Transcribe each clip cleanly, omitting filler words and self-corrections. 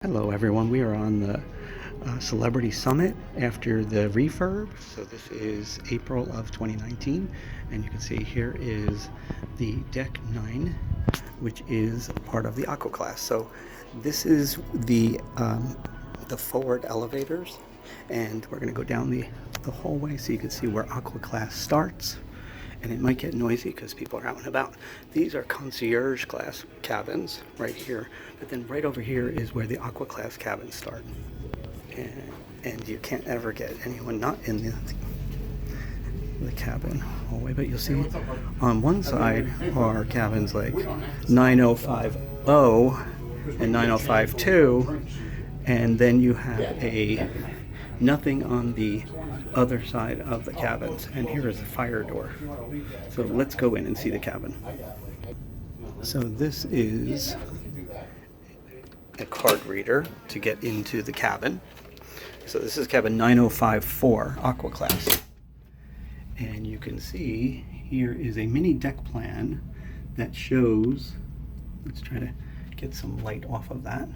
Hello everyone, we are on the Celebrity Summit after the refurb. So this is April of 2019, and you can see here is the Deck 9, which is part of the AquaClass. So this is the forward elevators, and we're going to go down the hallway so you can see where AquaClass starts. And it might get noisy because people are out and about. These are concierge class cabins right here, but then right over here is where the AquaClass cabins start. And you can't ever get anyone not in the cabin hallway, but you'll see on one side are cabins like 9050 and 9052, and then you have a nothing on the other side of the cabins, and here is a fire door. So let's go in and see the cabin. So this is a card reader to get into the cabin. So this is cabin 9054 AquaClass, and you can see here is a mini deck plan that shows, let's try to get some light off of that,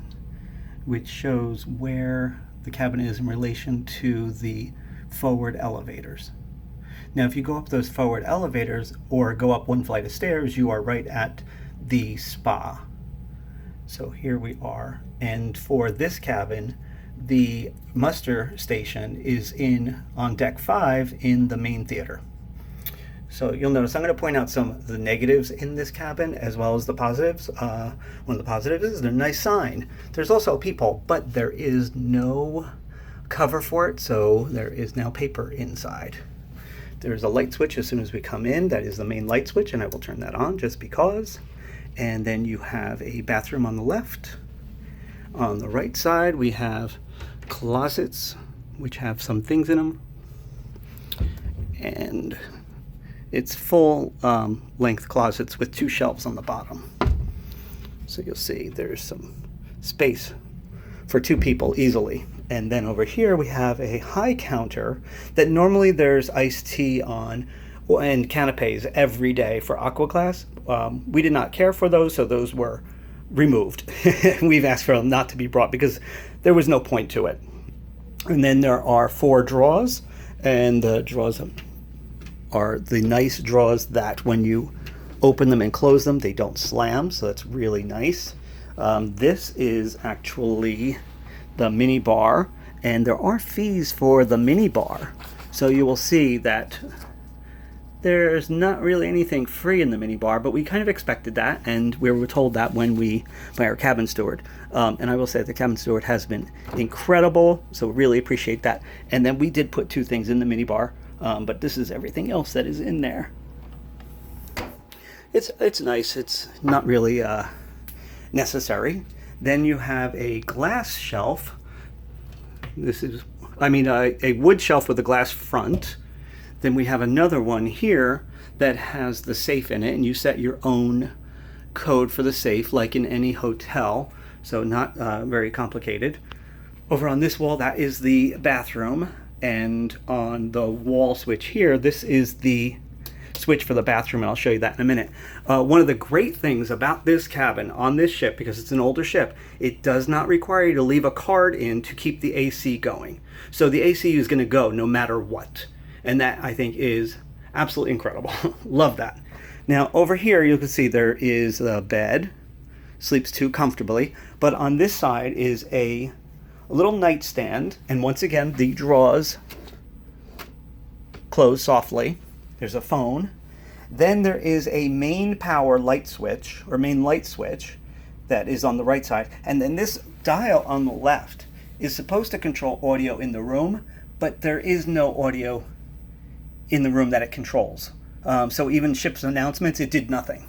which shows where the cabin is in relation to the forward elevators. Now if you go up those forward elevators or go up one flight of stairs, you are right at the spa. So here we are, and for this cabin the muster station is on deck 5 in the main theater. So you'll notice I'm going to point out some of the negatives in this cabin as well as the positives. One of the positives is there's a nice sign. There's also a peephole, but there is no cover for it, so there is now paper inside. There's a light switch as soon as we come in. That is the main light switch, and I will turn that on just because. And then you have a bathroom on the left. On the right side we have closets which have some things in them, and it's full length closets with 2 shelves on the bottom. So you'll see there's some space for 2 people easily. And then over here we have a high counter that normally there's iced tea on and canapes every day for AquaClass. We did not care for those, so those were removed. We've asked for them not to be brought because there was no point to it. And then there are 4 drawers, and the drawers are the nice drawers that when you open them and close them, they don't slam, so that's really nice. This is actually the mini bar, and there are fees for the mini bar, so you will see that there's not really anything free in the mini bar, but we kind of expected that, and we were told that by our cabin steward. And I will say the cabin steward has been incredible, so really appreciate that. And then we did put 2 things in the mini bar, but this is everything else that is in there. It's nice. It's not really necessary. Then you have a glass shelf. A wood shelf with a glass front. Then we have another one here that has the safe in it, and you set your own code for the safe like in any hotel, so not very complicated. Over on this wall, that is the bathroom, and on the wall switch here, this is the switch for the bathroom, and I'll show you that in a minute. One of the great things about this cabin on this ship, because it's an older ship, it does not require you to leave a card in to keep the AC going. So the AC is going to go no matter what. And that, I think, is absolutely incredible. Love that. Now, over here, you can see there is a bed. Sleeps 2 comfortably. But on this side is a little nightstand. And once again, the drawers close softly. There's a phone. Then there is a main power light switch, or main light switch, that is on the right side. And then this dial on the left is supposed to control audio in the room, but there is no audio in the room that it controls. So even ship's announcements, it did nothing.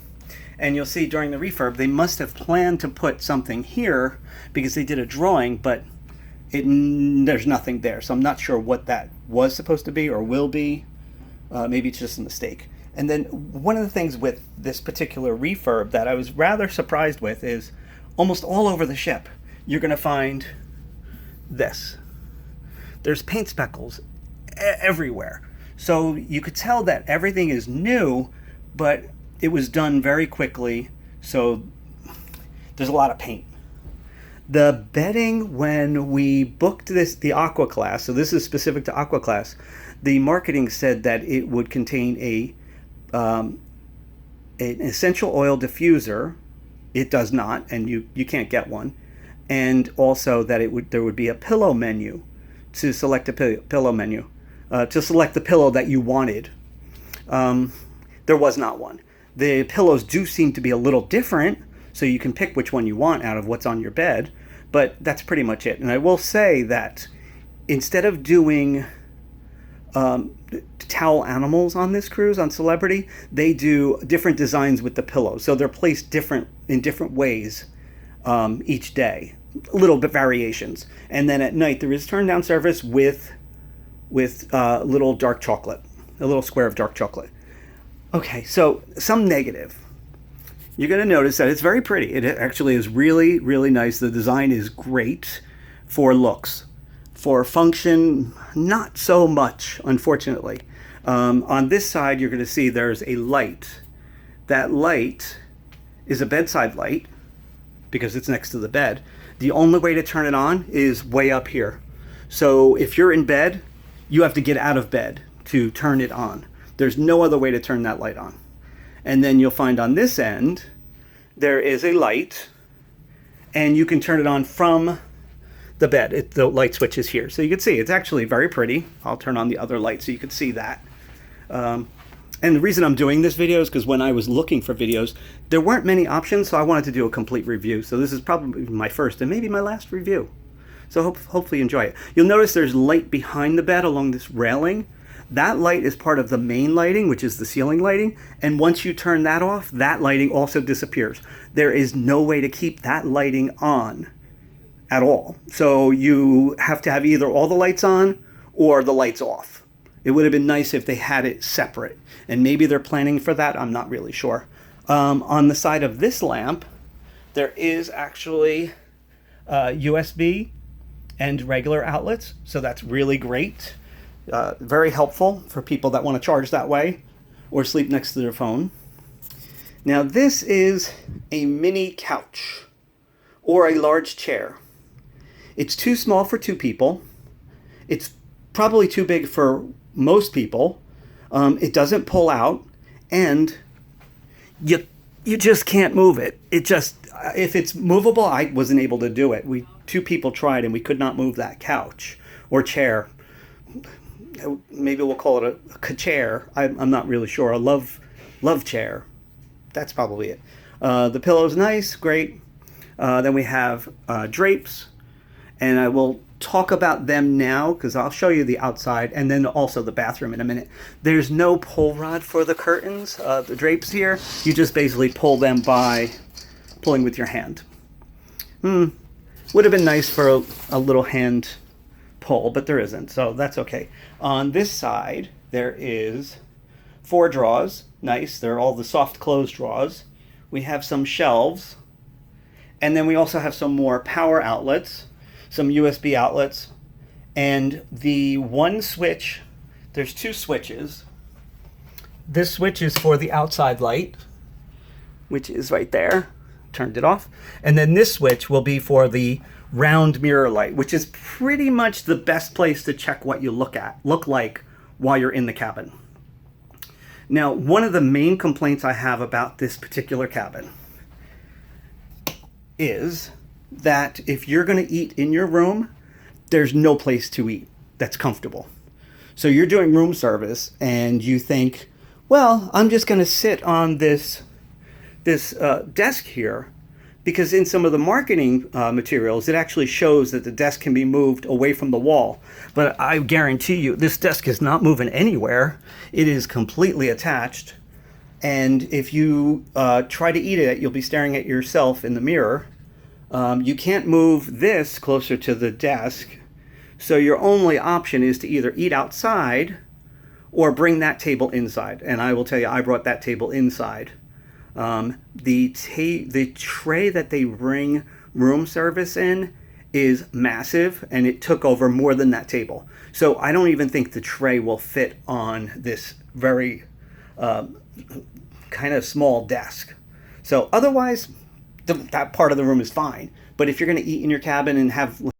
And you'll see during the refurb, they must have planned to put something here because they did a drawing, but there's nothing there. So I'm not sure what that was supposed to be or will be. Maybe it's just a mistake. And then one of the things with this particular refurb that I was rather surprised with is almost all over the ship, you're going to find this. There's paint speckles everywhere. So you could tell that everything is new, but it was done very quickly, so there's a lot of paint. The bedding, when we booked this, the AquaClass, so this is specific to AquaClass, the marketing said that it would contain an essential oil diffuser. It does not, and you can't get one. And also that there would be a pillow menu to select a pillow menu, to select the pillow that you wanted. There was not one. The pillows do seem to be a little different, so you can pick which one you want out of what's on your bed, but that's pretty much it. And I will say that instead of doing towel animals on this cruise, on Celebrity, they do different designs with the pillows. So they're placed in different ways each day, a little bit variations. And then at night there is turn down service with little dark chocolate, a little square of dark chocolate. Okay, so some negative. You're going to notice that it's very pretty. It actually is really, really nice. The design is great for looks. For function, not so much, unfortunately. On this side, you're going to see there's a light. That light is a bedside light because it's next to the bed. The only way to turn it on is way up here. So if you're in bed, you have to get out of bed to turn it on. There's no other way to turn that light on. And then you'll find on this end, there is a light, and you can turn it on from the bed. The light switch is here. So you can see it's actually very pretty. I'll turn on the other light so you can see that. And the reason I'm doing this video is because when I was looking for videos, there weren't many options, so I wanted to do a complete review. So this is probably my first and maybe my last review. So hopefully you enjoy it. You'll notice there's light behind the bed along this railing. That light is part of the main lighting, which is the ceiling lighting. And once you turn that off, that lighting also disappears. There is no way to keep that lighting on at all. So you have to have either all the lights on or the lights off. It would have been nice if they had it separate. And maybe they're planning for that. I'm not really sure. On the side of this lamp, there is actually USB and regular outlets. So that's really great. Very helpful for people that want to charge that way or sleep next to their phone. Now this is a mini couch or a large chair. It's too small for two people. It's probably too big for most people. It doesn't pull out, and you just can't move it. It just, if it's movable, I wasn't able to do it. Two people tried and we could not move that couch or chair. Maybe we'll call it a chair. I'm not really sure. A love chair. That's probably it. The pillow's nice, great. Then we have drapes, and I will talk about them now because I'll show you the outside and then also the bathroom in a minute. There's no pull rod for the curtains, the drapes here. You just basically pull them by pulling with your hand. Would have been nice for a little hand pull, but there isn't, so that's okay. On this side, there is 4 drawers. Nice. They're all the soft close drawers. We have some shelves, and then we also have some more power outlets, some USB outlets, and the one switch. There's 2 switches. This switch is for the outside light, which is right there. Turned it off. And then this switch will be for the round mirror light, which is pretty much the best place to check what you look like while you're in the cabin. Now, one of the main complaints I have about this particular cabin is that if you're going to eat in your room, there's no place to eat that's comfortable. So you're doing room service and you think, well, I'm just going to sit on this desk here, because in some of the marketing materials, it actually shows that the desk can be moved away from the wall. But I guarantee you, this desk is not moving anywhere. It is completely attached. And if you try to eat it, you'll be staring at yourself in the mirror. You can't move this closer to the desk. So your only option is to either eat outside or bring that table inside. And I will tell you, I brought that table inside. The tray that they bring room service in is massive, and it took over more than that table. So I don't even think the tray will fit on this very kind of small desk. So otherwise, that part of the room is fine. But if you're going to eat in your cabin and have